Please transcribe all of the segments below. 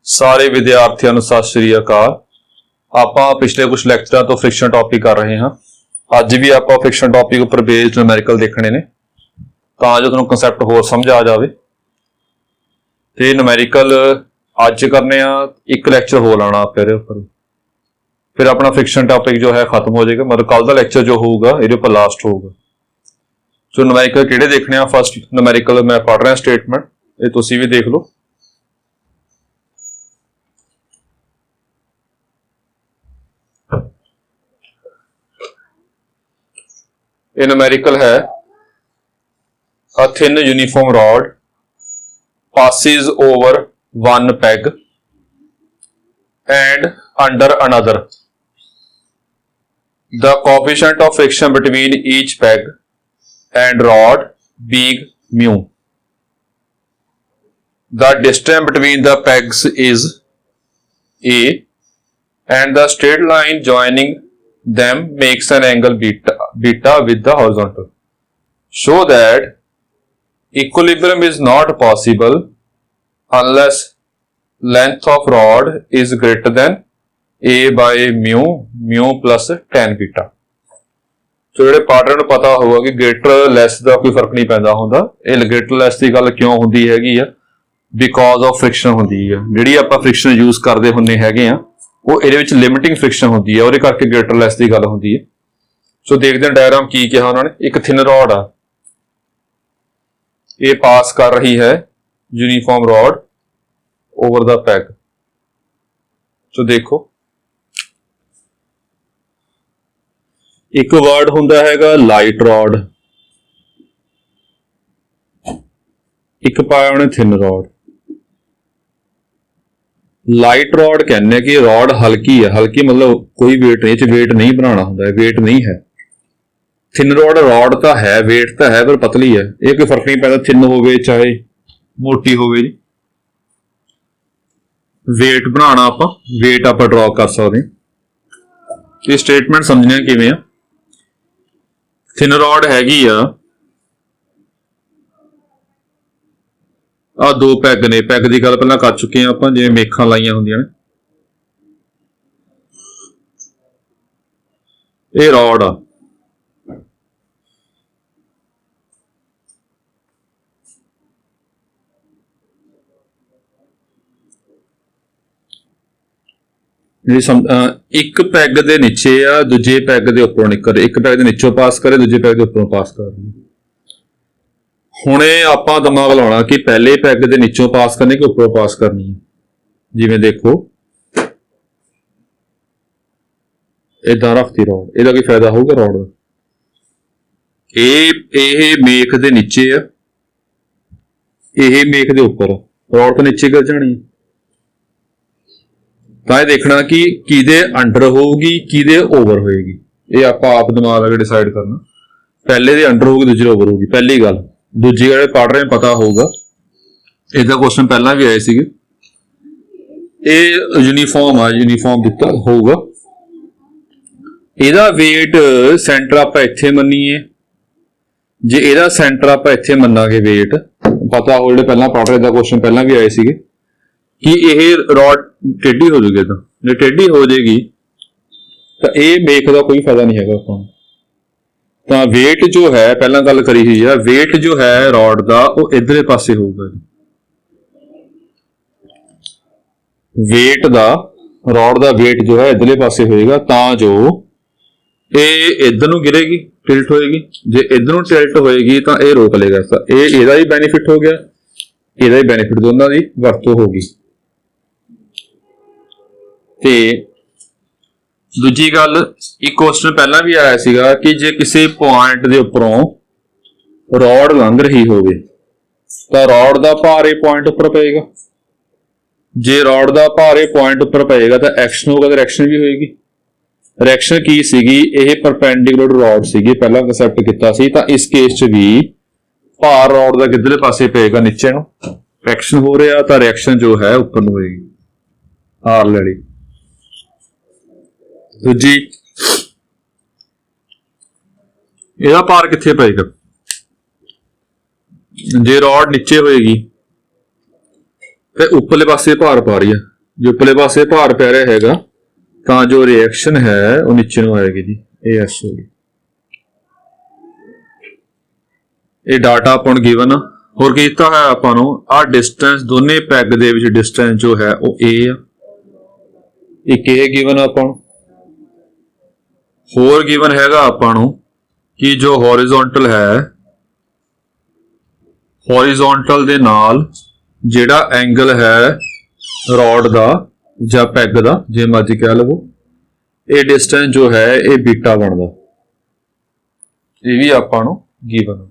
ਸਾਰੇ ਵਿਦਿਆਰਥੀਆਂ ਨੂੰ ਸਤਿ ਸ਼੍ਰੀ ਅਕਾਲ। ਆਪਾਂ ਪਿਛਲੇ ਕੁਝ ਲੈਕਚਰਾਂ ਤੋਂ ਫ੍ਰਿਕਸ਼ਨ ਟੌਪਿਕ ਕਰ ਰਹੇ ਹਾਂ। ਅੱਜ ਵੀ ਆਪਾਂ ਫ੍ਰਿਕਸ਼ਨ ਟੌਪਿਕ ਉੱਪਰ ਬੇਸਡ ਨੂਮੈਰੀਕਲ ਦੇਖਣੇ ਨੇ ਤਾਂ ਜੋ ਤੁਹਾਨੂੰ ਕਨਸੈਪਟ ਹੋਰ ਸਮਝ ਆ ਜਾਵੇ। ਤੇ ਨੂਮੈਰੀਕਲ ਅੱਜ ਕਰਨੇ ਆ, ਇੱਕ ਲੈਕਚਰ ਹੋ ਲਾਣਾ ਆਪਾਂ ਇਹਦੇ ਉੱਪਰ, ਫਿਰ ਆਪਣਾ ਫ੍ਰਿਕਸ਼ਨ ਟੌਪਿਕ ਜੋ ਹੈ ਖਤਮ ਹੋ ਜਾਏਗਾ। ਮਤਲਬ ਕੱਲ ਦਾ ਲੈਕਚਰ ਜੋ ਹੋਊਗਾ ਇਹਦੇ ਉੱਪਰ ਲਾਸਟ ਹੋਊਗਾ। ਸੋ ਨੂਮੈਰੀਕਲ ਕਿਹੜੇ ਦੇਖਣੇ ਆ? ਫਸਟ ਨੂਮੈਰੀਕਲ ਮੈਂ ਪੜ੍ਹ ਰਿਹਾ ਸਟੇਟਮੈਂਟ, ਇਹ ਤੁਸੀਂ ਵੀ ਦੇਖ ਲਓ। ਇਹ ਨੂਮੈਰੀਕਲ ਹੈ a thin uniform rod passes over one peg and under another. The coefficient of friction between each peg and rod being mu. The distance between the pegs is a and the straight line joining them makes an angle beta with the horizontal. Show that equilibrium is not possible unless length of rod is greater than a by mu plus tan beta. ਸੋ ਜਿਹੜੇ partner ਨੂੰ ਪਤਾ ਹੋਊਗਾ ਕਿ greater ਲੈਸ ਦਾ ਕੋਈ ਫਰਕ ਨਹੀਂ ਪੈਂਦਾ ਹੁੰਦਾ। ਇਹ ਗ੍ਰੇਟਰ ਲੈਸ ਦੀ ਗੱਲ ਕਿਉਂ ਹੁੰਦੀ ਹੈਗੀ ਆ? ਬਿਕੋਜ਼ ਆਫ ਫ੍ਰਿਕਸ਼ਨ ਹੁੰਦੀ ਆ। ਜਿਹੜੀ ਆਪਾਂ ਫ੍ਰਿਕਸ਼ਨ ਯੂਜ਼ ਕਰਦੇ ਹੁੰਦੇ ਹੈਗੇ ਆ ਉਹ ਇਹਦੇ ਵਿੱਚ ਲਿਮਿਟਿੰਗ ਫ੍ਰਿਕਸ਼ਨ ਹੁੰਦੀ ਹੈ, ਉਹਦੇ ਕਰਕੇ ਗ੍ਰੇਟਰ ਲੈਸ ਦੀ ਗੱਲ ਹੁੰਦੀ ਹੈ। ਸੋ ਦੇਖਦੇ ਹਾਂ ਡਾਇਗਰਾਮ ਕੀ ਕਿਹਾ ਉਹਨਾਂ ਨੇ। ਇੱਕ ਥਿਨ ਰॉड ਆ, ਇਹ ਪਾਸ ਕਰ ਰਹੀ ਹੈ ਯੂਨੀਫਾਰਮ ਰॉड ਓਵਰ ਦਾ ਪੈਗ। ਸੋ ਦੇਖੋ, ਇੱਕ ਵਰਡ ਹੁੰਦਾ ਹੈਗਾ ਲਾਈਟ ਰॉड, ਇੱਕ ਪਾਇਆ ਉਹਨੇ ਥਿਨ ਰॉड। ਲਾਈਟ ਰॉड ਕਹਿੰਦੇ ਕਿ ਰॉड ਹਲਕੀ ਹੈ, ਹਲਕੀ ਮਤਲਬ ਕੋਈ weight ਨਹੀਂ, ਇਹ 'ਚ weight ਨਹੀਂ ਬਣਾਉਣਾ ਹੁੰਦਾ, weight ਨਹੀਂ ਹੈ। ਥਿਨ ਰॉड ਤਾਂ ਹੈ, weight ਤਾਂ ਹੈ ਪਰ ਪਤਲੀ ਹੈ। ਇਹ ਕੋਈ ਫਰਕ ਨਹੀਂ ਪੈਂਦਾ ਥਿਨ ਹੋਵੇ ਚਾਹੇ ਮੋਟੀ ਹੋਵੇ ਜੀ। weight ਬਣਾਉਣਾ ਆਪਾਂ, weight ਆਪਾਂ ਡਰਾ ਕਰ ਸਕਦੇ ਹਾਂ। ਇਹ ਸਟੇਟਮੈਂਟ ਸਮਝਣਾ ਕਿਵੇਂ ਆ? ਥਿਨ ਰॉड ਹੈਗੀ ਆ, ਆ ਦੋ ਪੈਗ ਨੇ। ਪੈਗ ਦੀ ਗੱਲ ਪਹਿਲਾਂ ਕਰ ਚੁੱਕੇ ਆ ਆਪਾਂ, ਜਿਵੇਂ ਮੇਖਾਂ ਲਾਈਆਂ ਹੁੰਦੀਆਂ ਨੇ। ਇਹ ਰॉड ਆ, ਇੱਕ ਪੈਗ ਦੇ ਨੀਚੇ ਆ, ਦੂਜੇ ਪੈਗ ਦੇ ਉੱਪਰੋਂ ਨਿਕਲ ਰਿਹਾ। ਇੱਕ ਪੈਗ ਦੇ ਨੀਚੋਂ ਪਾਸ ਕਰੇ, ਦੂਜੇ ਪੈਗ ਦੇ ਉੱਪਰੋਂ ਪਾਸ ਕਰ ਰਹੀ। ਹੁਣ ਇਹ ਆਪਾਂ ਦਿਮਾਗ ਲਾਉਣਾ ਕਿ ਪਹਿਲੇ ਪੈਗ ਦੇ ਨੀਚੋਂ ਪਾਸ ਕਰਨੀ ਕਿ ਉੱਪਰੋਂ ਪਾਸ ਕਰਨੀ ਹੈ। ਜਿਵੇਂ ਦੇਖੋ ਏਦਾਂ ਰੱਖਤੀ ਰॉड, ਇਹਦਾ ਕੀ ਫਾਇਦਾ ਹੋਊਗਾ ਰॉड ਦਾ? ਇਹ ਮੇਖ ਦੇ ਨੀਚੇ ਆ, ਇਹ ਮੇਖ ਦੇ ਉੱਪਰ, ਰॉड ਤਾਂ ਨੀਚੇ ਗਿਰ ਜਾਣੀ। ਤਾਂ ਇਹ ਦੇਖਣਾ ਕਿ ਕਿਹਦੇ ਅੰਡਰ ਹੋਊਗੀ, ਕਿਹਦੇ ਓਵਰ ਹੋਏਗੀ। ਇਹ ਆਪਾਂ ਆਪ ਦਿਮਾਗ ਲਾ ਕੇ ਡਿਸਾਈਡ ਕਰਨਾ। ਪਹਿਲੇ ਦੇ ਅੰਡਰ ਹੋਊਗੀ, ਦੂਜੇ ਦੇ ਓਵਰ ਹੋਊਗੀ, ਪਹਿਲੀ ਗੱਲ। ਦੂਜੀ ਜਿਹੜੇ ਪੜ੍ਹ ਰਹੇ ਪਤਾ ਹੋਊਗਾ, ਇਹਦਾ ਕੁਐਸਚਨ ਪਹਿਲਾਂ ਵੀ ਆਏ ਸੀਗੇ। ਇਹ ਯੂਨੀਫਾਰਮ ਆ, ਯੂਨੀਫਾਰਮ ਦਿੱਤਾ ਹੋਊਗਾ। ਇਹਦਾ weight ਸੈਂਟਰ ਆਪਾਂ ਇੱਥੇ ਮੰਨੀਏ, ਜੇ ਇਹਦਾ ਸੈਂਟਰ ਆਪਾਂ ਇੱਥੇ ਮੰਨਾਂਗੇ weight ਪਤਾ ਹੋ, ਜਿਹੜੇ ਪਹਿਲਾਂ ਪੜ੍ਹ ਰਹੇ ਦਾ ਕੁਐਸਚਨ ਪਹਿਲਾਂ ਵੀ ਆਏ ਸੀਗੇ ਕਿ ਇਹ ਰॉड ਟੇਢੀ ਹੋ ਜਾਊਗੀ। ਤਾਂ ਜੇ ਟੇਢੀ ਹੋ ਜਾਏਗੀ ਤਾਂ ਇਹ ਮੇਖ ਦਾ ਕੋਈ ਫਾਇਦਾ ਨਹੀਂ ਹੈਗਾ ਆਪਾਂ ਨੂੰ। ਤਾਂ weight ਜੋ ਹੈ, ਪਹਿਲਾਂ ਗੱਲ ਕਰੀ ਹੋਈ ਆ, weight ਜੋ ਹੈ ਰॉड ਦਾ ਉਹ ਇਧਰਲੇ ਪਾਸੇ ਹੋਊਗਾ। weight ਦਾ, ਰॉड ਦਾ weight ਜੋ ਹੈ ਇਧਰਲੇ ਪਾਸੇ ਹੋਏਗਾ, ਤਾਂ ਜੋ ਇਹ ਇਧਰ ਨੂੰ ਗਿਰੇਗੀ, ਟਿਲਟ ਹੋਏਗੀ। ਜੇ ਇਧਰ ਨੂੰ ਟਿਲਟ ਹੋਏਗੀ ਤਾਂ ਇਹ ਰੋਕ ਲੇਗਾ। ਤਾਂ ਇਹ ਇਹਦਾ ਹੀ ਬੈਨੀਫਿਟ ਹੋ ਗਿਆ, ਇਹਦਾ ਹੀ ਬੈਨੀਫਿਟ, ਦੋਨਾਂ ਦੀ ਵਰਤੋਂ ਹੋ ਗਈ। ਤੇ ਦੂਜੀ ਗੱਲ, ਇੱਕ ਕੁਐਸਚਨ ਪਹਿਲਾਂ ਵੀ ਆਇਆ ਸੀਗਾ ਕਿ ਜੇ ਕਿਸੇ ਪੁਆਇੰਟ ਦੇ ਉੱਪਰੋਂ ਰॉड ਲੰਘ ਰਹੀ ਹੋਵੇ ਤਾਂ ਰॉड ਦਾ ਭਾਰ ਇਹ ਪੁਆਇੰਟ ਉੱਪਰ ਪਏਗਾ। ਜੇ ਰॉड ਦਾ ਭਾਰ ਇਹ ਪੁਆਇੰਟ ਉੱਪਰ ਪਏਗਾ ਤਾਂ ਐਕਸ਼ਨ ਹੋਗਾ, ਤਾਂ ਰਿਐਕਸ਼ਨ ਵੀ ਹੋਏਗੀ। ਰਿਐਕਸ਼ਨ ਕੀ ਸੀਗੀ? ਇਹ ਪਰਪੈਂਡੀਕੂਲਰ ਰॉड ਸੀਗੀ, ਪਹਿਲਾਂ ਕਨਸੈਪਟ ਕੀਤਾ ਸੀ। ਤਾਂ ਇਸ ਕੇਸ 'ਚ ਵੀ ਭਾਰ ਰॉड ਦਾ ਕਿੱਧਰਲੇ ਪਾਸੇ ਪਏਗਾ? ਨੀਚੇ ਨੂੰ। ਐਕਸ਼ਨ ਹੋ ਰਿਹਾ ਤਾਂ ਰਿਐਕਸ਼ਨ ਜੋ ਹੈ ਉੱਪਰ ਨੂੰ ਹੋਏਗੀ। ਆਰ ਲੈ ਲਈ। ਦੂਜੀ, ਇਹਦਾ ਭਾਰ ਕਿੱਥੇ ਪਏਗਾ? ਜੇ ਰॉड नीचे होएगी तो उपरले पासे भार पा रही है जो उपरले पासे भार पै रहा हैगा ਤਾਂ जो रिएक्शन है वो नीचे ਨੂੰ आएगी जी ਇਹ ਐਸ ਹੋ ਗਈ। ਇਹ ਡਾਟਾ ਆਪਾਂ ਨੂੰ ਗਿਵਨ ਆ। ਹੋਰ ਕੀ ਦਿੱਤਾ ਹੋਇਆ ਆਪਾਂ ਨੂੰ ਆ ਡਿਸਟੈਂਸ ਦੋਨੇ ਪੈਗ ਦੇ ਵਿੱਚ ਡਿਸਟੈਂਸ ਜੋ ਹੈ ਉਹ a ਆ। ਇੱਕ ਇਹ ਗਿਵਨ ਆਪਾਂ ਨੂੰ। ਹੋਰ ਗਿਵਨ ਹੈਗਾ ਆਪਾਂ ਨੂੰ ਕਿ ਜੋ ਹੌਰੀਜ਼ੌਂਟਲ ਹੈ हॉरिजॉन्टल ਦੇ ਨਾਲ ਜਿਹੜਾ ਐਂਗਲ ਹੈ ਰॉड ਦਾ ਜਾਂ ਪੈਗ ਦਾ ਜੇ ਮਰਜ਼ੀ ਕਹਿ ਲਵੋ ਇਹ ਡਿਸਟੈਂਸ ਜੋ ਹੈ ਇਹ ਬੀਟਾ ਬਣਦਾ। ਇਹ ਵੀ ਆਪਾਂ ਨੂੰ ਗਿਵਨ।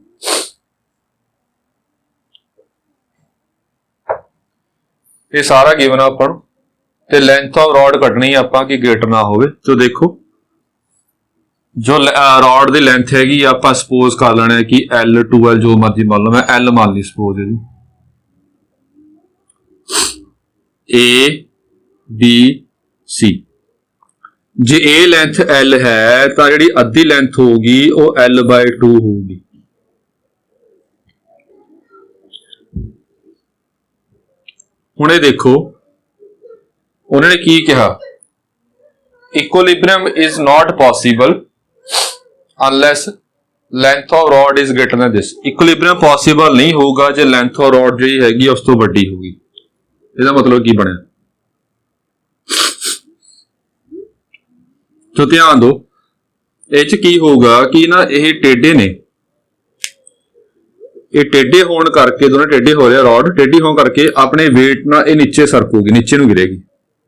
ਇਹ ਸਾਰਾ ਗਿਵਨ ਆਪਾਂ ਨੂੰ ਤੇ ਲੈਂਥ ਆਫ ਰॉड ਕੱਢਣੀ ਆਪਾਂ ਕਿ ਗ੍ਰੇਟਰ ਨਾ ਹੋਵੇ। तो देखो जो रॉड की लेंथ हैगी आप सपोज कर लेना है कि L 2L जो मर्जी मान लो मैं L मान ली सपोज है A B C J A length L है तो जी अद्धी लेंथ होगी वो L/2 होगी। हुणे देखो उन्होंने की कहा equilibrium is not possible unless length of rod is greater than this। Equilibrium possible नहीं होगा जो length of rod जी हैगी उस तो बड़ी होगी। इसका मतलब की बनया तो ध्यान दो इस की होगा कि ना ये टेढ़े ने ये टेढ़े होने करके दोनों टेढ़े हो रहे रॉड टेढ़ी होने करके अपने वेट ना ये नीचे सरकूगी नीचे ਨੂੰ गिरेगी।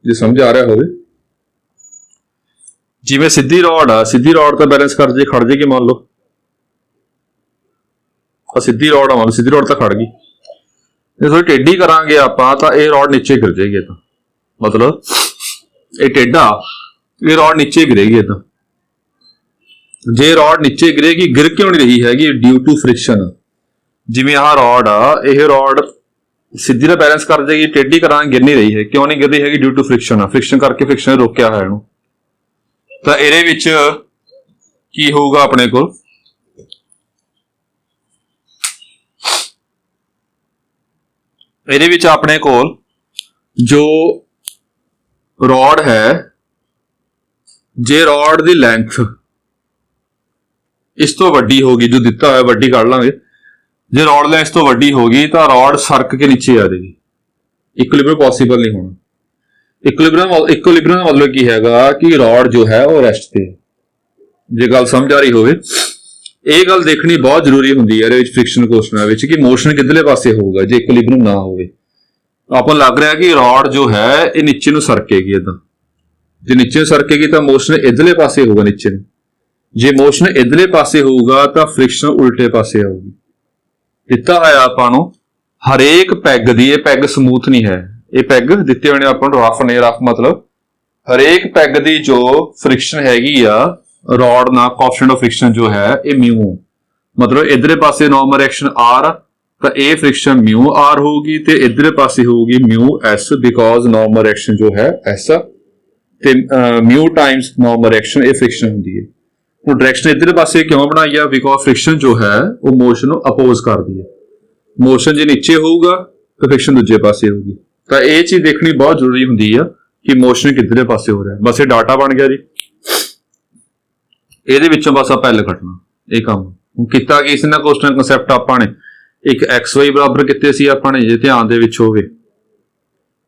जो समझ आ रहा होवे जिवें सीधी रॉड आ सीधी रॉड तो बैलेंस कर जे खड़ जाएगी मान लो सीधी रॉड मान लो सीधी रॉड तो खड़ गई जो थोड़ी टेढ़ी करांगे आपां तां ये रॉड नीचे गिर जाएगी। तो मतलब ये टेढ़ा ये रॉड नीचे गिरेगी। तो जे रॉड नीचे गिरेगी गिर क्यों नहीं रही हैगी ड्यू टू फ्रिक्शन। जिवें आह रॉड आ यह रॉड सीधी तो बैलेंस कर जाएगी टेढ़ी करांगे गिर नहीं रही है। क्यों नहीं गिर रही हैगी ड्यू टू फ्रिक्शन। फ्रिक्शन करके फ्रिक्शन ने रोकया है इहनूं। तो ਇਹਦੇ ਵਿੱਚ ਕੀ ਹੋਊਗਾ ਆਪਣੇ ਕੋਲ ਇਹਦੇ ਵਿੱਚ ਆਪਣੇ ਕੋਲ ਜੋ ਰॉड ਹੈ ਜੇ ਰॉड ਦੀ ਲੈਂਥ ਇਸ ਤੋਂ ਵੱਡੀ ਹੋਗੀ जो ਦਿੱਤਾ ਹੋਇਆ ਵੱਡੀ ਕੱਢ ਲਾਂਗੇ ਜੇ ਰॉड ਲੈਂਥ ਤੋਂ ਵੱਡੀ ਹੋਗੀ ਤਾਂ ਰॉड ਸਰਕ ਕੇ ਨੀਚੇ ਆ ਜਾਏਗੀ। ਇਕੁਇਲਿਬਰੀਅਮ ਪੋਸੀਬਲ ਨਹੀਂ ਹੋਣਾ। इक्विलिब्रियम का मतलब की हैगा कि रॉड जो है वो रेस्ट ते जे गल समझ आ रही होवे ये गल देखनी बहुत जरूरी हुंदी है फ्रिक्शन क्वेश्चन विच कि मोशन किधरले पासे होगा जे इक्विलिब्रियम ना होवे आपको लग रहा है कि रॉड जो है ये नीचे नूं सरकेगी। इदां जे नीचे सरकेगी तो मोशन इधरले पासे होगा नीचे नूं जे मोशन इधरले पासे होगा तो फ्रिक्शन उल्टे पासे आऊगी। दिता है आपां नूं हरेक पैग दी ये पैग समूथ नहीं है ये पैग दिते हुए आप रफ ने रफ मतलब हरेक पैग की जो फ्रिक्शन हैगी आ रॉड ना कोएफिशिएंट ऑफ फ्रिक्शन जो है ये म्यू मतलब इधरे पासे नॉर्मल एक्शन आर तो ये फ्रिक्शन म्यू आर होगी तो इधरे पासे होगी mu S because normal action जो है एस ते म्यू टाइम्स नॉर्मल एक्शन ये फ्रिक्शन होंगी है। हुण डायरेक्शन इधरे पासे क्यों बनाई है बिकॉज फ्रिक्शन जो है वो मोशन अपोज करती है। मोशन जो नीचे होगा तो फ्रिक्शन दूजे पासे होगी। तो यह चीज देखनी बहुत जरूरी होंगी है कि मोशन किधरे पासे हो रहा है। बस ये डाटा बन गया जी ये बस आप एल कटना ये काम किया कि इसने क्वेश्चन कंसैप्ट आपने एक XY बराबर किते सी आपने जे ध्यान दे विच होवे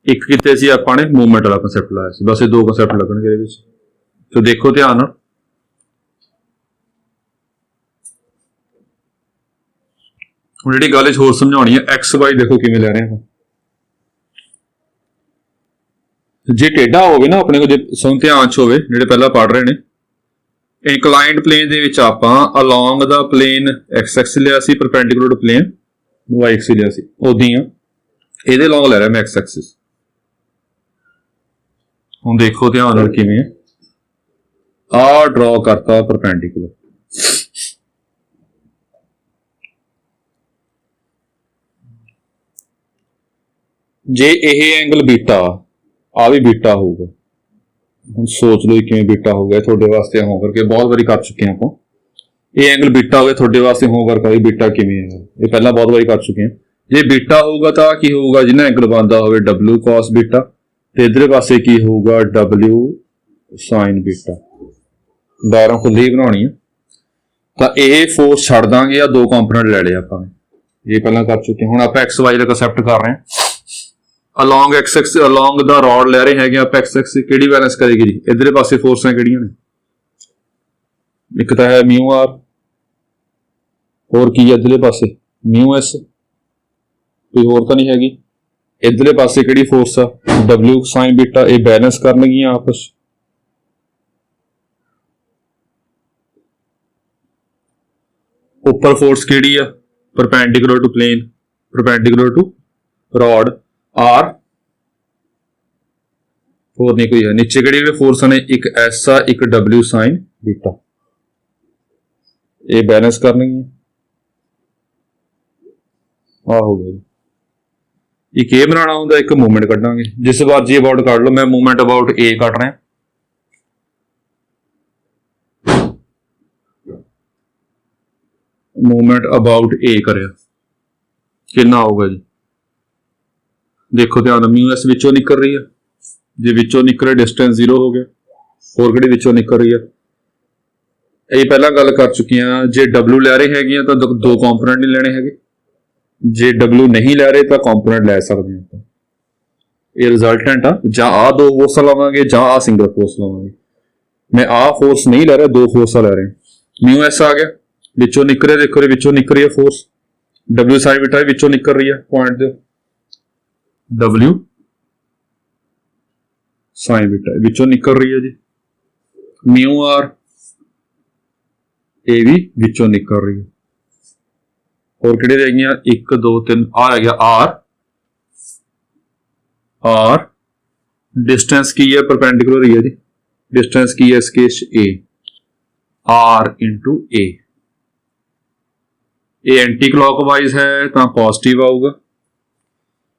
एक किते सी आपने मूवमेंट वाला कंसैप्ट लाया सी। बस ये दो कंसैप्ट लगणगे इहदे विच तो देखो ध्यान नाल हुण जिहड़ी गल होर समझाउणी है XY देखो किवें ले रहे हैं जे टेढ़ा होवे ना अपने को जे सुन ध्यान च होवे जिहड़े पहला पढ़ रहे ने इंक्लाइंड प्लेन दे विच आपां along the plane x axis लिया सी perpendicular to plane y axis लिया सी ओदी आ इहदे अलोंग ले रहा मैं एक्स एक्सिस। हुण देखो ध्यान नाल किवें आ ड्रॉ करता परपेंडिकुलर जे यह एंगल बीटा आ भी बीटा होगा। हम सोच लो कि बीटा हो गया थोड़े वास्ते होमवर्क बहुत बारी कर चुके हैं आप ये एंगल बीटा हो गया थोड़े वास्ते होमवर्क है बीटा किवें है ये पहला बहुत बारी कर चुके हैं। जे बीटा होगा तो की होगा जिन्हें एंगल बनता हो W cos बीटा तो इधर पासे की होगा W साइन बीटा। डायग्राम खुली ही बनानी है। तो ये फोर्स छड़ देंगे या दो कंपोनेंट ले लिया आपने, ये पहला कर चुके हैं। हुण आप एक्स वाई का कंसैप्ट कर रहे हैं। Along x x along the rod ले रहे हैं आप एक्स एक्स किहड़ी बैलेंस करेगी जी, इधर पासे फोर्सां किहड़ियां ने, एक तो है म्यू आर, और की है इधरले पासे म्यू एस, कोई होर तो नहीं हैगी। इधरले पासे किहड़ी फोर्स आ W साइन बीटा, ये बैलेंस करनगियां आपस। ऊपर फोर्स किहड़ी आ perpendicular to plane, perpendicular to rod R, होर नहीं कोई है। नीचे किहड़ी फोर्स ने, एक एस आ एक W साइन बीटा, ये बैलेंस करनगियां। आ हो गया जी। एक ये बनाना होंगे, एक मूवमेंट कटांगे। जिस बार जी अबाउट कट लो, मैं मूवमेंट अबाउट ए कट रहा, मूवमेंट अबाउट ए करे कितना होगा जी, देखो ध्यान, म्यू एस विचों निकल रही है, जे विचों निकले डिस्टेंस जीरो हो गया, और किहड़ी विचों निकल रही है, ये पहला गल कर चुकी हैं। जे W लै रहे हैं तो दो कंपोनेंट नहीं लेने हैं, जे W नहीं लै रहे तो कंपोनेंट लै सकते हैं। ये रिजल्टेंट आ, जां आ दो फोर्स लवांगे जां आ सिंगल फोर्स लवांगे। मैं आ फोर्स नहीं लै रहा, दो फोर्स लै रहे हैं। म्यू एस आ गया, विचों निकल रहे, देखो विचों निकल रही है फोर्स, W साइन बीटा विचों निकल रही है, पॉइंट दो W साइन बीटा विचों निकल रही है जी। म्यू आर ये भी विचों निकल रही है, और किहड़े रह गया, एक दो तीन, आ रह गया आर। आर डिस्टेंस की है परपेंडिकुलर ही है जी, डिस्टेंस की है इसके ए, आर इंटू ए। ये एंटी क्लॉकवाइज है तो पॉजिटिव आऊगा,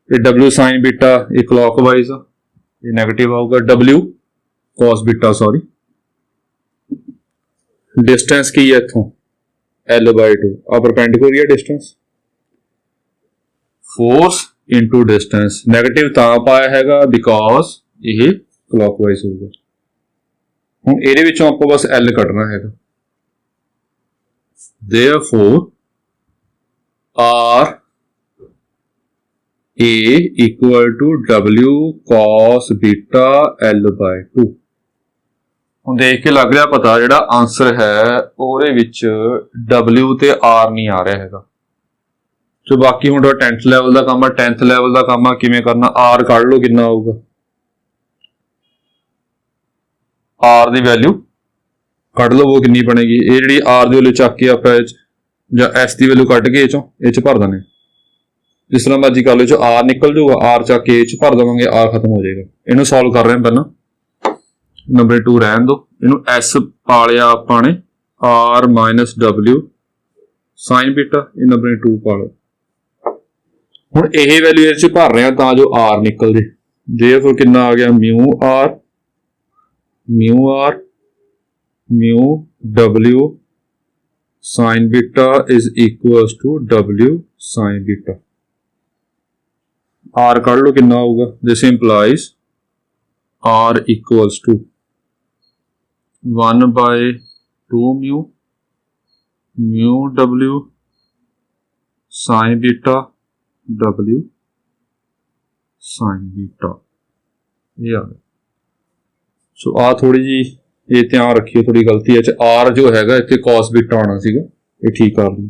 ये W साइन बीटा ये क्लॉकवाइज आ, ये नेगेटिव आऊगा। W cos beta sorry, distance की है इथों L/2, आ परपेंडिकुलर है distance, force into distance negative ता पाया हैगा बिकॉज ये क्लॉकवाइज होगा। हुण इहदे विचों आपां बस L कढना हैगा, therefore R A equal to W cos beta L/2। ਹੁਣ देख के लग रहा पता जिहड़ा आंसर है ਉਹਦੇ ਵਿੱਚ W ਤੇ R नहीं आ रहा हैगा। जो बाकी ਹੁਣ 10th ਲੈਵਲ ਦਾ ਕੰਮ ਆ, 10th ਲੈਵਲ ਦਾ ਕੰਮ ਆ ਕਿਵੇਂ ਕਰਨਾ, R ਕੱਢ ਲਓ ਕਿੰਨਾ ਆਊਗਾ, R ਦੀ ਵੈਲਿਊ ਕੱਢ ਲਓ ਉਹ ਕਿੰਨੀ ਬਣੇਗੀ। ਇਹ ਜਿਹੜੀ R ਦੀ ਵੈਲਿਊ ਚੱਕ ਕੇ ਆਪਾਂ ਜਾਂ S ਦੀ ਵੈਲਿਊ ਕੱਢ ਕੇ ਇਹ ਚ ਭਰ ਦੇਣੇ, जिस तरह मर्जी कर लो, जो R निकल जाऊगा, R चाके च भर देवांगे, R खत्म हो जाएगा। इनू सॉल्व कर रहे हैं पहला, नंबर 2 रहन दो, इनू S पा लिया आपां ने, R minus W sine beta, ये नंबर 2 पा लो। हुण यह वैल्यू इस भर रहे हैं तां जो R निकल जाए, देयरफॉर कितना आ गया mu R mu W sine beta is equals to W sine beta. R कढ़ लो कितना होगा, this implies R equals to 1/2 mu W sine beta W sine beta, ये आ गया। सो आ थोड़ी जी ये ध्यान रखिए, थोड़ी गलती है, R जो हैगा इत्थे cos बीटा आना सीगा, ये ठीक कर ली।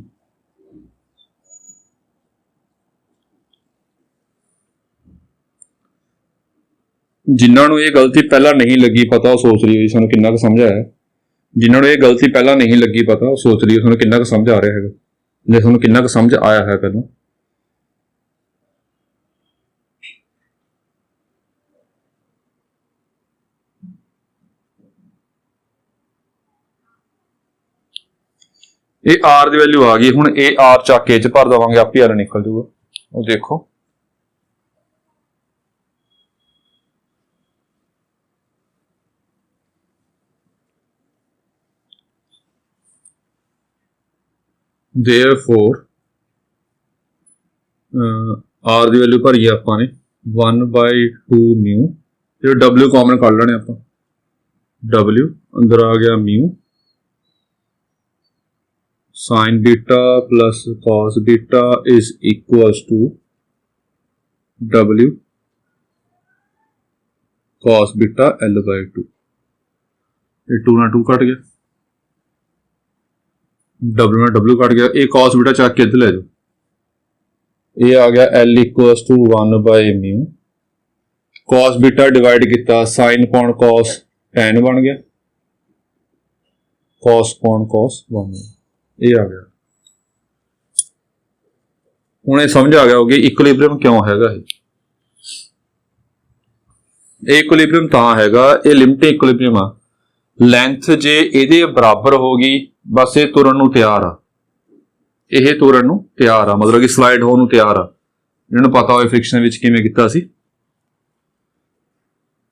जिन्होंने ये गलती पहला नहीं लगी पता वो सोच रही है सानू किन्ना क समझ आया, जिन्होंने ये गलती पहला नहीं लगी पता वो सोच रही है सानू किन्ना क समझ आ रहा है, जे सानू किन्ना क समझ आया है पहला। ये R की वैल्यू आ गई, हुण ये R चाके च भर देवांगे, आप ही L निकल जूगा। वो देखो देयरफॉर R की वैल्यू भरी आपां ने 1/2 म्यू जो W कॉमन कर लेने आप, W अंदर आ गया mu sine beta plus cos beta is equals to W cos beta L/2। ये 2 ਨਾਲ 2 कट गया, W ਨਾਲ W कट गया, ये कॉस बीटा चक के इधर ले जाओ, ये आ गया L equals to 1/μ। Cos beta divide किया साइन पॉन कॉस tan बन गया, कॉस पॉन कॉस 1, ये आ गया। हुण ये समझ आ गया होगी इक्विलिब्रियम क्यों हैगा। ये इक्विलिब्रियम तां हैगा, ये लिमिटिंग इक्विलिब्रियम आ। लैंथ जे इहदे बराबर होगी बस ये तुरन नूं तैयार आ, ਇਹ ਤੁਰਨ ਨੂੰ ਤਿਆਰ ਆ, मतलब कि ਸਲਾਈਡ ਹੋਣ ਨੂੰ ਤਿਆਰ ਆ। ਜਿਹਨੂੰ ਪਤਾ ਹੋਵੇ ਫ੍ਰਿਕਸ਼ਨ ਵਿੱਚ ਕਿਵੇਂ ਕੀਤਾ ਸੀ।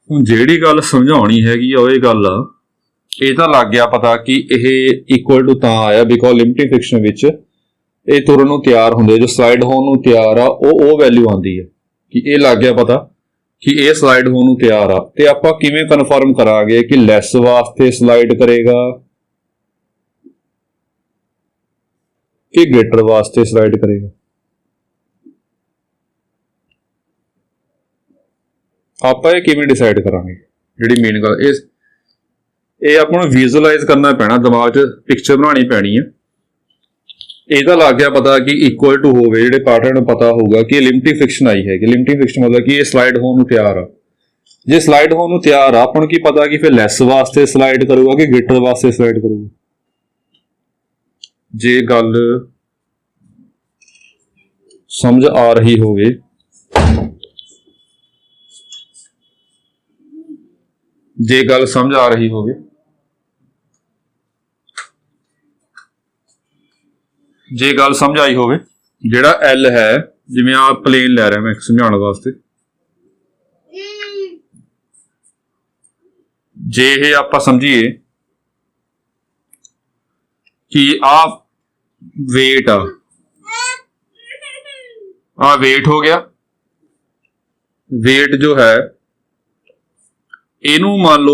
ਹੁਣ ਜਿਹੜੀ ਗੱਲ ਸਮਝਾਉਣੀ ਹੈਗੀ ਆ ਉਹ ਇਹ ਗੱਲ ਆ, ਇਹ ਤਾਂ ਲੱਗ ਗਿਆ ਪਤਾ ਕਿ ਇਹ ਇਕੁਅਲ ਟੂ ਤਾਂ ਆਇਆ ਬਿਕੋਜ਼ ਲਿਮਿਟਿੰਗ ਫ੍ਰਿਕਸ਼ਨ ਵਿੱਚ ਇਹ ਤੁਰਨ ਨੂੰ ਤਿਆਰ ਹੁੰਦੇ, ਜੋ ਸਲਾਈਡ ਹੋਣ ਨੂੰ ਤਿਆਰ ਆ ਉਹ ਵੈਲਿਊ ਆਉਂਦੀ ਹੈ ਕਿ ਇਹ ਲੱਗ ਗਿਆ ਪਤਾ ਕਿ ਇਹ ਸਲਾਈਡ ਹੋਣ ਨੂੰ ਤਿਆਰ ਆ। ਤੇ ਆਪਾਂ ਕਿਵੇਂ ਕਨਫਰਮ ਕਰਾਂਗੇ ਕਿ ਲੈਸ ਵਾਸਤੇ ਸਲਾਈਡ ਕਰੇਗਾ कि ग्रेटर वास्ते स्लाइड करेगा। आप किवें डिसाइड करांगे, जिहड़ी मेन गल ये आपां नूं विजुअलाइज करना पैना, दिमाग च पिक्चर बनानी पैनी है। इहदा लग गया पता कि इक्वल टू होवे, जिहड़े पार्टनर नूं पता होगा कि लिमिटिंग फ्रिक्शन आई है, लिमिटिंग फ्रिक्शन मतलब कि ये स्लाइड होण नूं तैयार आ। जे स्लाइड होण नूं तैयार आ, आपां नूं की पता कि फिर लैस वास्ते स्लाइड करूगा कि ग्रेटर वास्ते स्लाइड करूगा। जे गल समझ आ रही होवे, जे गल समझ आ रही होवे, जे गल समझ आई होवे, जेड़ा L है जिवें आ प्लेन लै रहा मैं समझाने वास्ते, जे ये आपां समझिए कि आ वेट आ वेट हो गया। वेट जो है इनू मान लो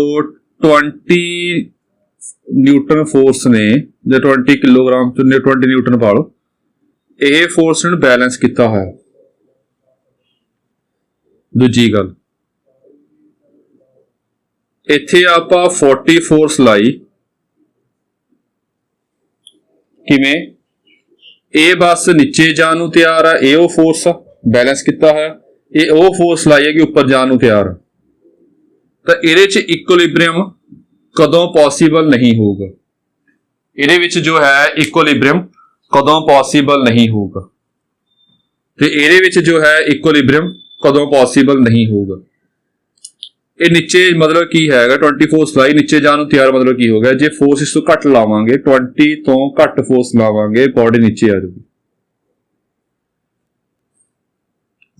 20 न्यूटन फोर्स ने, जो 20 किलोग्राम 20 न्यूटन पा लो, यह फोर्स ने बैलेंस किया है। दूजी गल इत्थे आपां 40 फोर्स लाई, किवें ਇਹ बस नीचे जान ਨੂੰ ਤਿਆਰ ਆ, ਇਹ ਉਹ फोर्स बैलेंस किया है, ਇਹ ਉਹ फोर्स लाई है कि ऊपर जान ਨੂੰ ਤਿਆਰ ਆ। ਤਾਂ ਇਹਦੇ ਚ ਇਕੁਇਲਿਬ੍ਰੀਅਮ ਕਦੋਂ ਪੋਸੀਬਲ नहीं होगा, ਇਹਦੇ ਵਿੱਚ जो है इक्विलिब्रियम कदों पॉसिबल नहीं होगा, ਤੇ ਇਹਦੇ ਵਿੱਚ जो है इक्विलिब्रियम कदों पॉसिबल नहीं होगा। ਇਹ नीचे मतलब की हैगा 20 फोर्स लाई, नीचे जान ਨੂੰ ਤਿਆਰ मतलब की हो गया, जे फोर्स इस तो घट लावांगे 20 तो घट फोर्स लावांगे बॉडी नीचे आ जाएगी।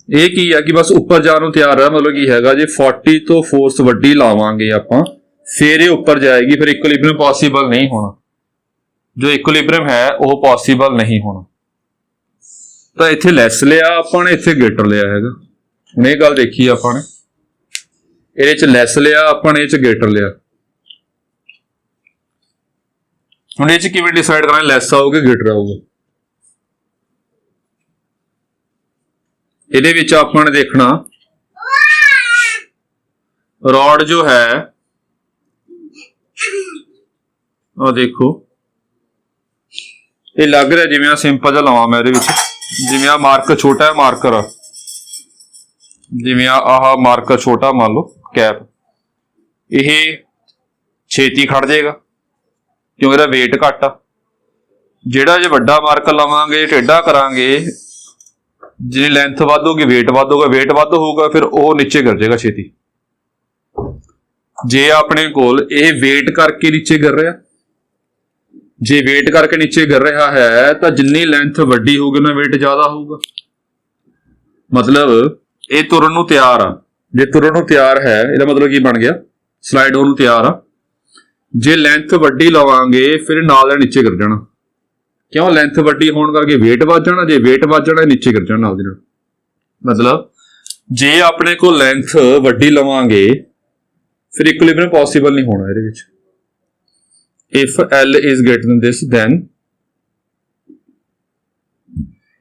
ਇਹ ਕੀ ਹੈ ਕਿ बस ऊपर जान ਨੂੰ ਤਿਆਰ है, मतलब की हैगा जे 40 तो फोर्स वड्डी लावांगे आपां फिर ये ऊपर जाएगी, फिर इक्विलिब्रियम पॉसिबल नहीं होना, जो इक्विलिब्रियम है वो पॉसिबल नहीं होना। तो इत्थे लैस लिया आपां ने, इत्थे ग्रेटर लिया हैगा। हुण ये गल देखी आपां ने, ਇਹਦੇ ਚ ਲੈਸ ਲਿਆ ਆਪਾਂ ਨੇ, ਇਹ ਚ ਗ੍ਰੇਟਰ ਲਿਆ। ਹੁਣ ਇਹ ਚ ਕਿਵੇਂ ਡਿਸਾਈਡ ਕਰਾਂਗੇ ਲੈਸ ਆਊਗਾ ਗ੍ਰੇਟਰ ਆਊਗਾ। ਇਹਦੇ ਵਿੱਚ ਆਪਾਂ ਨੇ ਦੇਖਣਾ ਰॉड जो है, ਆ ਦੇਖੋ ਇਹ ਲੱਗ ਰਿਹਾ ਜਿਵੇਂ ਆ ਸਿੰਪਲ ਜਿਹਾ ਲਾਵਾਂ ਮੈਂ ਇਹਦੇ ਵਿੱਚ, ਜਿਵੇਂ ਆ ਮਾਰਕਰ ਛੋਟਾ ਹੈ, ਮਾਰਕਰ ਜਿਵੇਂ ਆਹ ਮਾਰਕਰ ਛੋਟਾ ਮੰਨ ਲਓ कैप, यह छेती खड़ जाएगा क्योंकि इसका वेट घट आ। जिहड़ा जे वड्डा मार्कर लवांगे टेढ़ा करांगे, जिन्नी लेंथ वध होगी वेट वध होगा, वेट वध होगा फिर वो नीचे गिर जाएगा छेती। जे अपने कोल ये वेट करके नीचे गिर रहा, जे वेट करके नीचे गिर रहा है तो जिन्नी लेंथ वड्डी होगी उन्ना वेट ज्यादा होगा। मतलब ये तुरन नूं तैयार आ, जे तुरन नूं तैयार है इसदा मतलब की बन गया स्लाइड होण नूं तैयार आ। जे लेंथ वड्डी लवांगे फिर नाल नीचे गिर जाना, क्यों लेंथ वड्डी होण करके वेट वध जाना, जे वेट वध जाना नीचे गिर जाना नाल दी नाल। मतलब ਜੇ ਆਪਣੇ ਕੋਲ ਲੈਂਥ ਵੱਡੀ ਲਵਾਂਗੇ ਫਿਰ ਇਕੁਇਲਿਬਰੀਅਮ ਪੋਸੀਬਲ ਨਹੀਂ ਹੋਣਾ ਇਹਦੇ ਵਿੱਚ। if L is greater than this then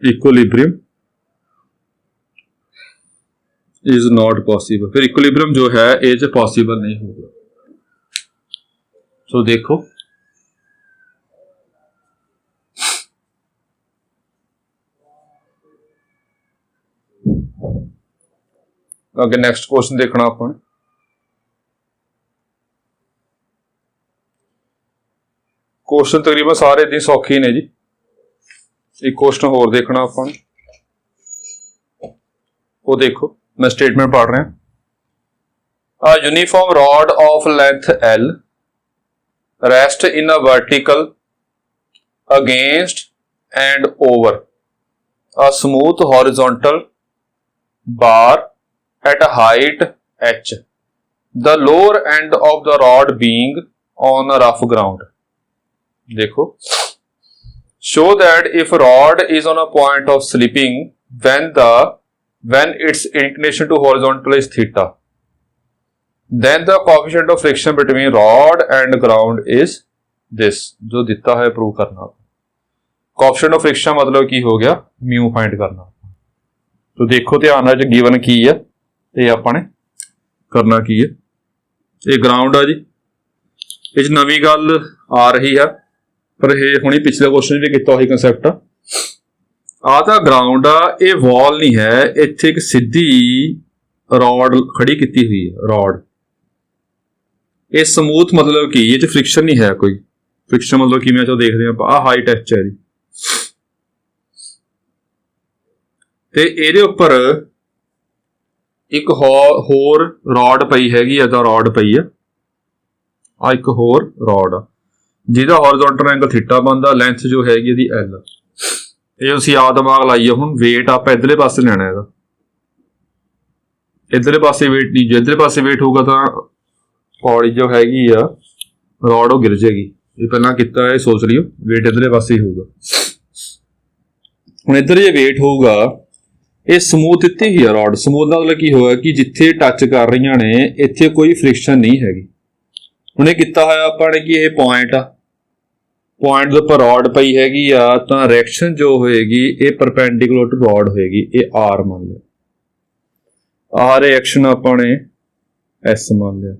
equilibrium is not possible। फिर इक्विलिब्रियम जो है ये च पॉसिबल नहीं होगा। तो देखो आगे नेक्स्ट क्वेश्चन देखना अपन। क्वेश्चन तकरीबन सारे दी सौखे ने जी। एक क्वेश्चन होर देखना अपन, वो देखो मैं स्टेटमेंट पढ़ रहा। A uniform rod of length L rest in a vertical against and over a smooth horizontal bar at a height h, the lower end of the rod being on a rough ground। देखो, show that if rod is on a point of slipping when its inclination to horizontal is theta, then the coefficient of friction between rod and ground is this। जो दिता है prove करना। coefficient of friction मतलब की हो गया mu find करना। तो देखो ध्यान नाल गिवन की है ते आपां ने करना की है। ये ग्राउंड आ जी, इस नवी गल आ रही है पर ये हुणी पिछले क्वेश्चन भी किया वही कंसैप्ट आ तां ग्राउंड आ, ये वॉल नहीं है, इत्थे एक सीधी रॉड खड़ी की हुई है। रॉड ये समूथ मतलब कि ये फ्रिक्शन नहीं है कोई। फ्रिक्शन मतलब कि मैं जो देख रहे हैं आ हाइट एच है जी, ते इहदे उपर एक होर रॉड पई हैगी, इदा रॉड पई है। आ एक होर रॉड आ जिहदा हॉरिजॉन्टल एंगल थीटा बनदा, लेंथ जो हैगी इहदी एल। ये असीं आ दिमाग लाइए हुण वेट आपां इधरले पासे लेना है। इधरले पासे वेट नहीं, जो इधरले पासे वेट होगा तां पौड़ी जो हैगी आ रॉड वो गिर जाएगी। ये पहला किता है सोच लियो, वेट इधरले पासे ही होगा। हुण इधर जे वेट होगा ये समूथ इत्थे ही है रॉड। समूथ का मतलब की होगा कि जिथे टच कर रही ने इत्थे कोई फ्रिक्शन नहीं हैगी। हुण ये किता होया आपां ने कि ये पॉइंट आ, पॉइंट दे उपर रॉड पई हैगी आ तां रिएक्शन जो होएगी ये परपेंडिकुलर टू रॉड होएगी। ये आर मान लिया, आर रिएक्शन आपां ने एस मान लिया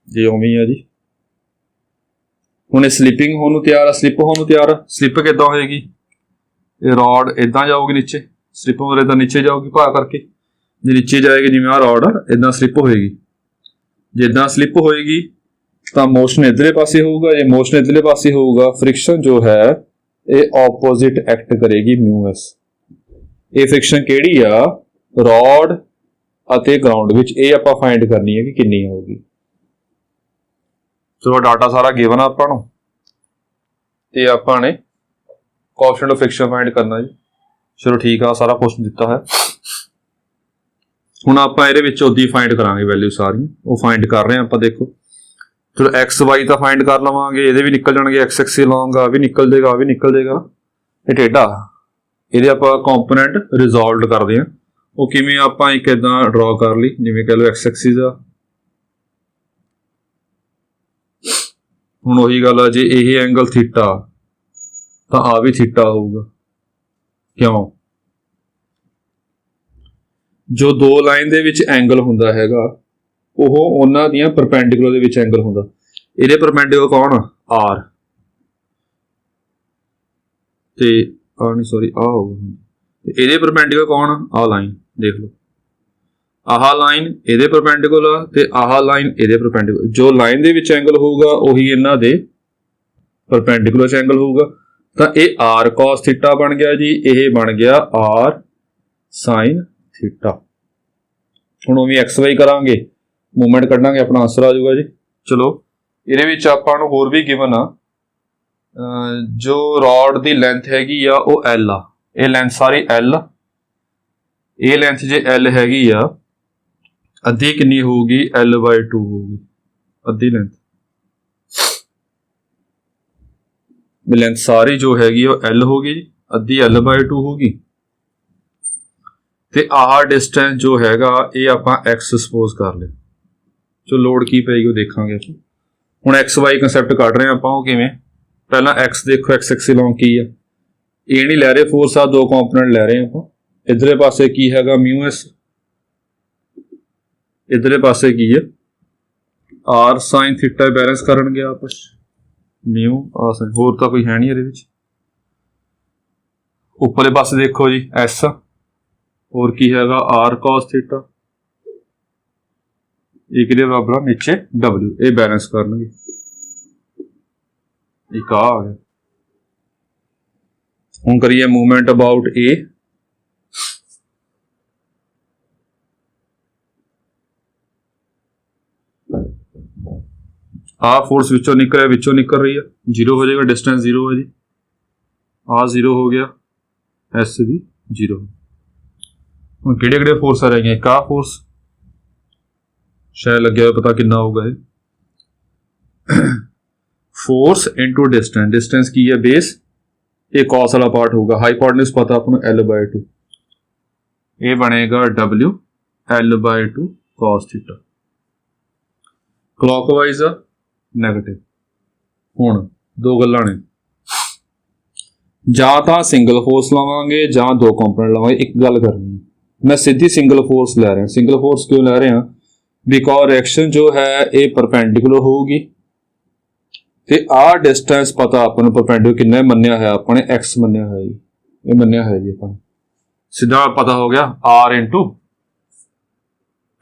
जी। उवें ही आ जी। हुण स्लिपिंग होने तैयार आ, स्लिप होने तैयार आ। स्लिप किदां होएगी, ये रॉड इदा जाऊगी नीचे, स्लिप मतलब इदा नीचे जाऊगी भाग करके। जो नीचे जाएगी जिवें आ रॉड इदा स्लिप होएगी। जिदा स्लिप होएगी तो मोशन इधरले पासे होगा, ये मोशन इधरले पासे होगा, फ्रिक्शन जो है ये ऑपोजिट एक्ट करेगी म्यू एस। ये फ्रिक्शन केड़ी आ रॉड अते ग्राउंड विच, ये आपां फाइंड करनी है कि कितनी होगी। चलो डाटा सारा गिवन आपां नूं ते आपां ने कोएफिशिएंट ऑफ फ्रिक्शन फाइंड करना जी। चलो ठीक आ, सारा क्वेश्चन दिता है। हुण आपां इहदे विच ओदी फाइंड करांगे वैल्यू सारी, वो फाइंड कर रहे हैं आपां। देखो चलो एक्स वाई तो फाइंड कर लवांगे, ये भी निकल जाएंगे। एक्स एक्स लाऊंगा भी निकल जाएगा, भी निकल जाएगा। ये टेढ़ा ये आपां कंपोनेंट रिजॉल्व करते हैं। वो किवें आपां एक इदां ड्रॉ कर ली, जिवें कह लो एक्स एक्सिस आ। हुण उही गल आ, जे यही एंगल थीटा तो आ भी थीटा होगा। क्यों? जो दो लाइन दे विच एंगल हुंदा हैगा ਉਹ ਉਹਨਾਂ ਦੀਆਂ ਪਰਪੈਂਡੀਕੂਲਰ ਦੇ ਵਿੱਚ ਐਂਗਲ ਹੁੰਦਾ। ਇਹਦੇ ਪਰਪੈਂਡੀਕੂਲਰ ਕੌਣ ਆ? ਆਰ। ਤੇ ਆ ਨਹੀਂ ਸੌਰੀ ਆ ਹੋਊਗਾ। ਤੇ ਇਹਦੇ ਪਰਪੈਂਡੀਕੂਲਰ ਕੌਣ ਆ? ਆ ਲਾਈਨ ਦੇਖ ਲਓ, ਆਹ ਲਾਈਨ ਇਹਦੇ ਪਰਪੈਂਡੀਕੂਲਰ ਤੇ ਆਹ ਲਾਈਨ ਇਹਦੇ ਪਰਪੈਂਡੀਕੂਲਰ। ਜੋ ਲਾਈਨ ਦੇ ਵਿੱਚ ਐਂਗਲ ਹੋਊਗਾ ਉਹੀ ਇਹਨਾਂ ਦੇ ਪਰਪੈਂਡੀਕੂਲਰ 'ਚ ਐਂਗਲ ਹੋਊਗਾ। ਤਾਂ ਇਹ ਆਰ cos ਥੀਟਾ ਬਣ ਗਿਆ ਜੀ, ਇਹ ਬਣ ਗਿਆ ਆਰ sin ਥੀਟਾ। ਹੁਣ ਉਹ ਵੀ ਐਕਸ ਵਾਈ ਕਰਾਂਗੇ, मूवमेंट कढ़ांगे, अपना आंसर आ जाऊगा जी। चलो ये आपां नूं होर भी गिवन आ, जो रॉड की लेंथ हैगी आ वो एल आ। ये लेंथ सारी एल, ये लेंथ जे एल हैगी आ अद्धी कितनी होगी? एल बाय 2 होगी अद्धी लेंथ। लेंथ सारी जो हैगी वो एल होगी, अद्धी एल बाय 2 होगी। ਤੇ ਆਹ ਡਿਸਟੈਂਸ ਜੋ ਹੈਗਾ ਇਹ ਆਪਾਂ x ਸਪੋਜ਼ ਕਰ ਲਿਆ। ਸੋ ਲੋਡ ਕੀ ਪਏਗੀ ਉਹ ਦੇਖਾਂਗੇ ਆਪਾਂ। ਹੁਣ ਐਕਸ ਵਾਈ ਕੰਸੈਪਟ ਕੱਢ ਰਹੇ ਹਾਂ ਆਪਾਂ, ਉਹ ਕਿਵੇਂ? ਪਹਿਲਾਂ ਐਕਸ ਦੇਖੋ, ਐਕਸ ਐਕਸਿਸ ਲੌਂਗ ਕੀ ਆ, ਇਹ ਨਹੀਂ ਲੈ ਰਹੇ ਫੋਰਸ, ਆ ਦੋ ਕੰਪੋਨੈਂਟ ਲੈ ਰਹੇ ਆਪਾਂ। ਇਧਰਲੇ ਪਾਸੇ ਕੀ ਹੈਗਾ ਮਿਊ ਐਸ, ਇਧਰਲੇ ਪਾਸੇ ਕੀ ਹੈ ਆਰ ਸਾइन ਥੀਟਾ, ਬੈਲੈਂਸ ਕਰਨਗੇ ਆਪਸ ਮਿਊ ਆ ਸਾइन, ਹੋਰ ਤਾਂ ਕੋਈ ਹੈ ਨਹੀਂ ਇਹਦੇ ਵਿੱਚ। ਉੱਪਰਲੇ ਪਾਸੇ ਦੇਖੋ ਜੀ ਐਸ, ਹੋਰ ਕੀ ਹੈਗਾ ਆਰ ਕਾਸ ਥੀਟਾ, एक दे बराबर नीचे W, ये बैलेंस करनगे। एक आ गया। हुण करिए मूवमेंट अबाउट A। आ फोर्स विचों निकल रही है, जीरो हो जाएगा, डिस्टेंस जीरो है जी, आ जीरो हो गया, एस भी जीरो। हुण किहड़े फोर्स आ रहे हैं? एक आ फोर्स, शायद लगे पता कितना होगा ये, फोर्स इनटू डिस्टेंस, डिस्टेंस की है बेस, ये कॉस वाला पार्ट होगा, हाइपोटेन्यूज पता अपन L/2, ये बनेगा W L/2 cos theta. Clockwise आ नैगेटिव। हुण दो गल्लां ने, जां तां सिंगल फोर्स लवांगे जां दो कंपोनेंट लवांगे। एक गल करनी है, मैं सीधी सिंगल फोर्स लै रहा। सिंगल फोर्स क्यों लै रहे हैं? बिकॉज रिएक्शन जो है ये परपेंडिकुलर होगी, ते आ डिस्टेंस पता अपन परपेंडिकुलर किन्ना मन्निया है, अपने एक्स मन्निया है जी, ये मन्निया है जी अपन, सीधा पता हो गया R into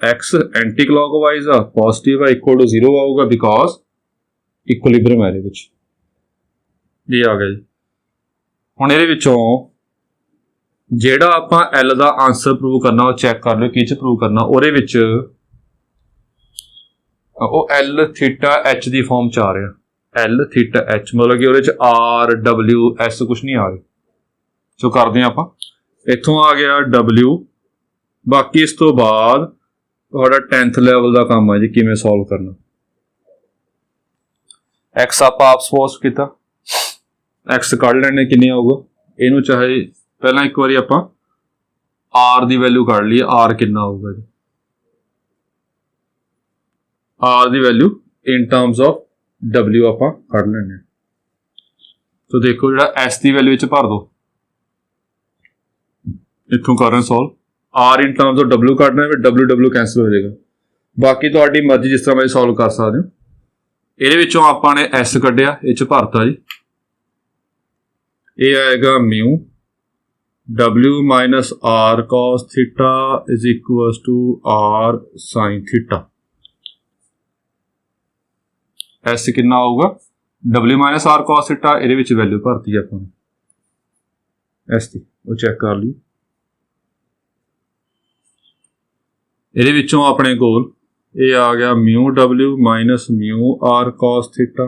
x, anti clockwise आ पॉजिटिव है, इक्वल टू जीरो आऊगा बिकॉज इक्विलिब्रियम है ये आ गया जी। हुण इहदे विचों जिहड़ा आपां एल दा आंसर प्रूव करना वो चैक कर लो कि प्रूव करना, उहदे विच एल थीटा एच की फॉर्म च आ रहा, एल थीटा एच मतलब कि वो आर डबल्यू एस कुछ नहीं आ रहा। सो करते हैं आप, इतों आ गया डबल्यू, बाकी इस तो बाद थोड़ा 10th लैवल का काम है जी किवें सॉल्व करना। एक्स आप सपोज किया, एक्स कढ़ लैने किन्नी आऊगा, इनू चाहे पहला एक बार आप आर की वैल्यू कढ़ लीए, आर कितना आऊगा जी, आर की value in terms of W आप कढ़ लैने। तो देखो जो एस की वैल्यू भर दो, इतों कर रहे हैं solve, R in terms of W कढ़ना है, W कैंसिल हो जाएगा, बाकी तो मर्जी जिस तरह मैं सॉल्व कर सकते हो। ये आपने एस कढ़िया, ये भरता जी, ये आएगा mu W minus R cos theta is equal to R sine theta. S कितना आऊगा W minus R cos theta, ये वैल्यू भरती है अपने एस की, वो चेक कर ली। ये अपने कोल ये आ गया mu W minus mu R cos theta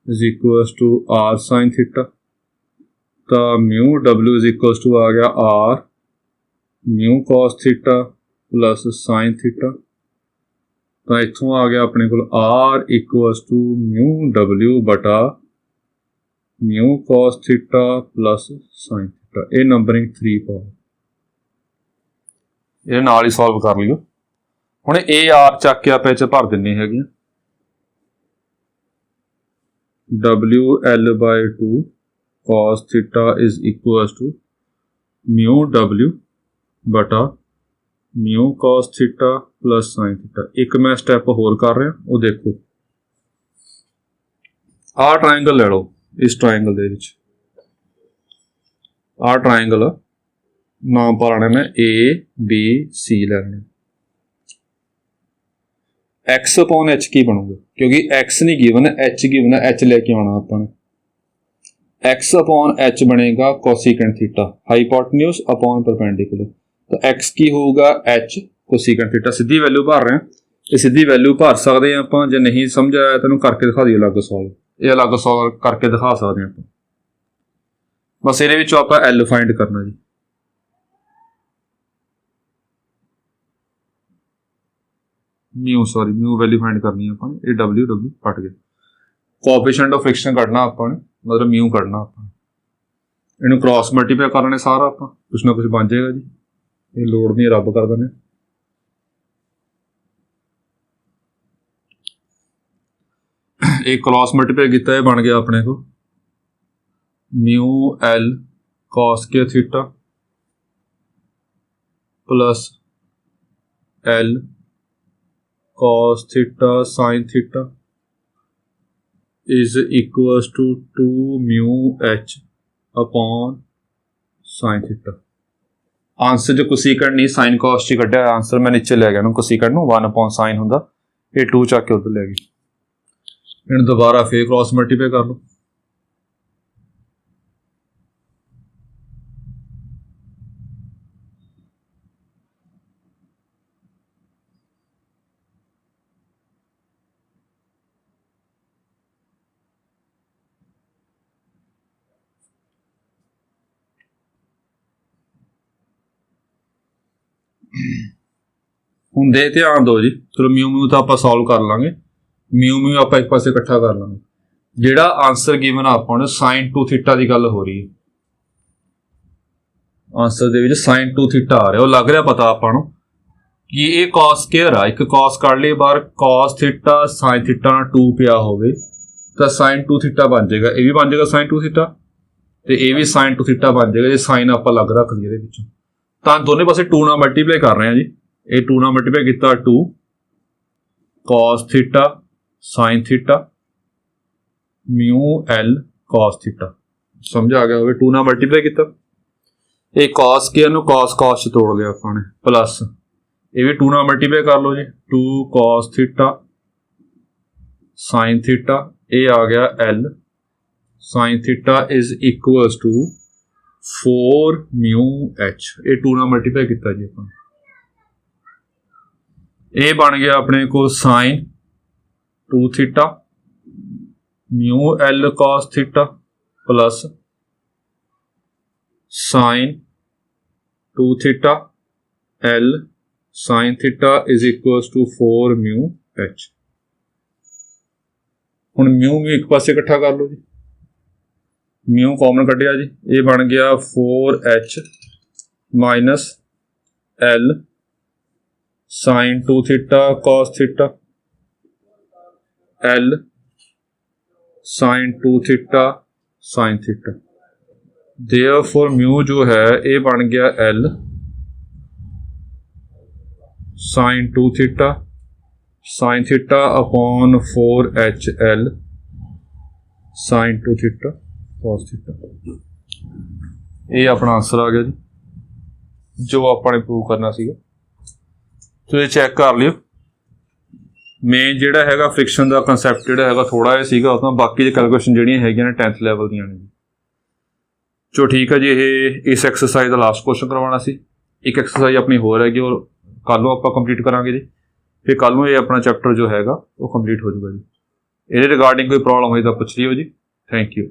is equal to R sine theta, तो mu W is equal to आ गया R mu cos theta plus sine theta, तो इतों आ गया अपने को R equal to mu W बटा mu cos theta plus sine theta, ये नंबरिंग 3 पाओ, ये नाल ही सॉल्व कर लियो। हुण ए आर चक के आप भर देनी हैगी, WL/2 cos theta is equal to mu W बटा mu cos theta plus sine theta. एक मैं स्टैप होर कर रहा, वो देखो आ ट्रायंगल ले लो, इस ट्रायंगल दे विच आ ट्रायंगल नाम पा लेना मैं ABC लैना, एक्स अपॉन एच की बनूगा क्योंकि एक्स नहीं गिवन है, एच गिवन है, एच लेके आना अपने, एक्स अपॉन एच बनेगा cosecant theta, hypotenuse upon perpendicular, तो एक्स की होगा एच कोसिकेंट थीटा। सीधी वैल्यू भर रहे हैं, ये सीधी वैल्यू भर सकते हैं आप, जो नहीं समझ आया तेन करके दिखा दिए अलग सॉल्व, ये अलग सॉल्व करके दिखा सकते हैं आप, बस ये आप एल फाइंड करना जी। Mu sorry mu value find करनी है अपन, ये W कट गया, कोएफिशिएंट ऑफ फ्रिक्शन कढ़ना अपन, मतलब म्यू कढ़ना अपन, इन्हें क्रॉस मल्टीप्लाई करने सारा आप कुछ ना कुछ बन जाएगा जी। ये लोड़ नहीं, रब कर देने। एक क्रॉस मल्टीप्लाई किया, बन गया अपने को म्यू एल कॉस के theta plus L cos theta sine theta is equals to 2 mu H upon sine theta. Answer जो कोसीकेंट नहीं साइन कॉस ची कढ़िया, आंसर मैं नीचे ले गया कोसीकेंट नूं 1 अपॉन साइन हुंदा, ये 2 चक के उधर ले गई। इन्हें दोबारा फिर क्रॉस मल्टीप्लाई कर लो। ਹੁਣ ਦੇ ध्यान दो जी, चलो म्यू म्यू तो आप सॉल्व कर लांगे, म्यू म्यू आप एक पासे इकट्ठा कर लांगे। ਜਿਹੜਾ आंसर गिवन ਆਪਾਂ ਨੂੰ sin 2 थीटा ਦੀ ਗੱਲ ਹੋ ਰਹੀ ਹੈ, ਆਂਸਰ ਦੇ ਵਿੱਚ sin 2 थीटा ਆ ਰਿਹਾ, ਉਹ ਲੱਗ ਰਿਹਾ ਪਤਾ ਆਪਾਂ ਨੂੰ ਕਿ ਇਹ cos ਸਕੁਅਰ ਆ, ਇੱਕ cos ਕੱਢ ਲਈ ਬਾਹਰ, cos थीटा sin थीटा ਨਾਲ 2 ਪਿਆ ਹੋਵੇ ਤਾਂ sin 2 थीटा ਬਣ ਜਾਏਗਾ, ਇਹ ਵੀ ਬਣ ਜਾਏਗਾ sin 2 थीटा ਤੇ ਇਹ ਵੀ sin 2 थीटा ਬਣ ਜਾਏਗਾ ਜੇ sin ਆਪਾਂ ਲੱਗ ਰੱਖ ਲਈਏ ਇਹਦੇ ਵਿੱਚੋਂ। ਤਾਂ ਦੋਨੇ ਪਾਸੇ 2 ਨਾਲ ਮਲਟੀਪਲਾਈ ਕਰ ਰਹੇ ਹਾਂ ਜੀ, ਇਹ 2 ਨਾਲ ਮਲਟੀਪਲਾਈ ਕੀਤਾ 2 cos theta sin theta mu L cos theta, समझ आ गया होगा। 2 ਨਾਲ मल्टीप्लाई किया, ये cos स्क्वायर ਨੂੰ cos cos ਚ ਤੋੜ ਲਿਆ ਆਪਾਂ ਨੇ, प्लस ये भी 2 ਨਾਲ मल्टीप्लाई कर लो जी, 2 cos थीटा sin थीटा, ये आ गया L sin theta is equals to 4 mu H, ये 2 ਨਾਲ मल्टीप्लाई किया जी अपन, ये बन गया अपने को sin 2 theta mu L cos theta plus sin 2 theta L sin theta is equals to 4 mu H. हुण म्यू म्यू एक पासे इकट्ठा कर लो जी, म्यू कॉमन कढ़िया जी, ये बन गया 4h minus L sin 2 theta cos theta L sin 2 theta sin theta, therefore mu जो है ये बन गया L sin 2 theta sin theta upon 4HL sin 2 theta cos theta. ये अपना आंसर आ गया जी, जो आपने प्रूव करना सीगा। तो ये चेक कर लियो, मेन जिहड़ा हैगा फ्रिक्शन का कंसैप्ट जिहड़ा हैगा थोड़ा जिहा सीगा, उसमें बाकी कैलकुलेशन जिहड़ियां हैगियां ने 10th लैवल दियां ने। चलो ठीक है जी, ये इस एक्सरसाइज का लास्ट क्वेश्चन करवाना सी, एक एक्सरसाइज अपनी होर हैगी और कल नूं आपां कंप्लीट करांगे जी, फिर कल नूं ये अपना चैप्टर जो हैगा वो कंप्लीट हो जाएगा जी। इहदे रिगार्डिंग कोई प्रॉब्लम होई तां पुछ लिओ जी। Thank you.